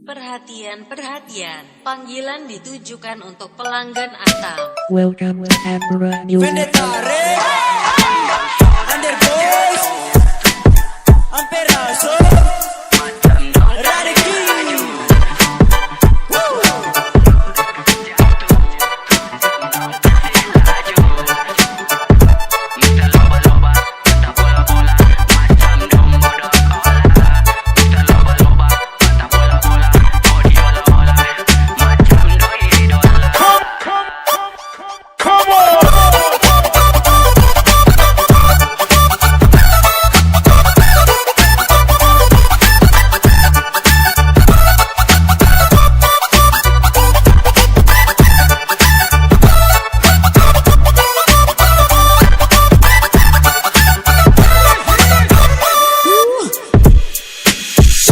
Perhatian, perhatian. Panggilan ditujukan untuk pelanggan Atam. Welcome to Tambora Music. Vendetare Underboys Amperaso Radeki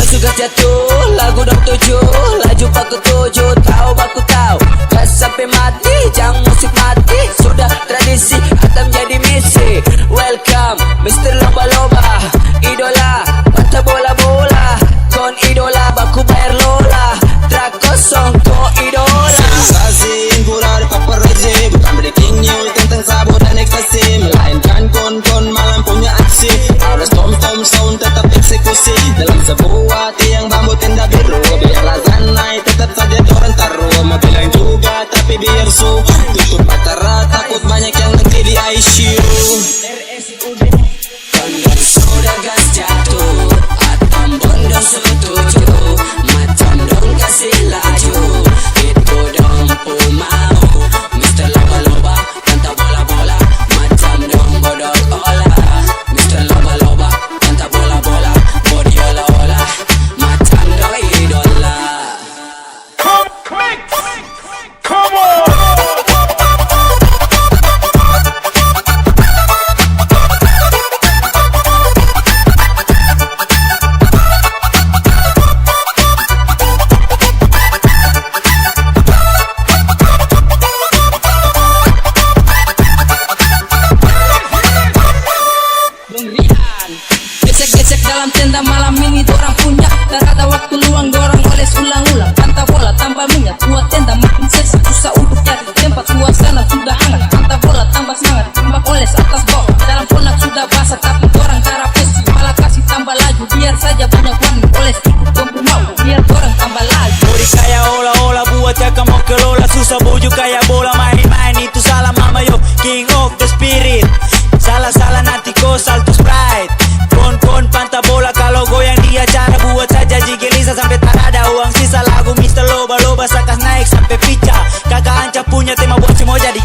suka jatuh lagu dong tujuh laju paku tujuh tahu baku tahu gak sampai mati jangan musik mati sudah tradisi Atam jadi misi. Welcome Mr. Lomba-lomba idola mata bola-bola kon idola baku bayar lola trak kosong ko idola sensasi pura di paparazzi bukan breaking news tentang sabun dan ekstasi melainkan kon malam punya aksi harus tom sound tetap eksekusi dalam sebuah tiang bambu tenda biru biar azan naik tetap saja orang taruh mau bilang juga tapi biar su tutup mata rata takut banyak yang nanti di ICU Kondom sudah gas jatuh Atam bondong setuju macam dong kasih laju itu dong mau Mr. Loba-loba tanta bola-bola macam dong bodok olah Mr. Loba-loba tanta bola-bola body olah-olah macam dong idola. Come on! Gesek-gesek dalam tenda malam ini dorang punya tak ada waktu luang dorang oles ulang-ulang tanta bola tambah minyak buat tenda makin seksi susah untuk cari tempat suasana sudah hangat tanta bola tambah semangat tambah oles atas bawah dalam ponak sudah basah tapi dorang terapesi malah kasih tambah laju biar saja banyak warna oles ikut gompu mau biar dorang tambah laju Budi kayak olah-olah buat ya kamu kelola susah bujuk kayak bola main-main itu salah mama yo king of the spirit salah-salah nanti kau salto sprite kon panta bola kalau goyang di acara buat saja jigelisa sampai tak ada uang sisa lagu Mr. Loba-loba sakas naik sampai pica kakak Anca punya tema buat semua jadi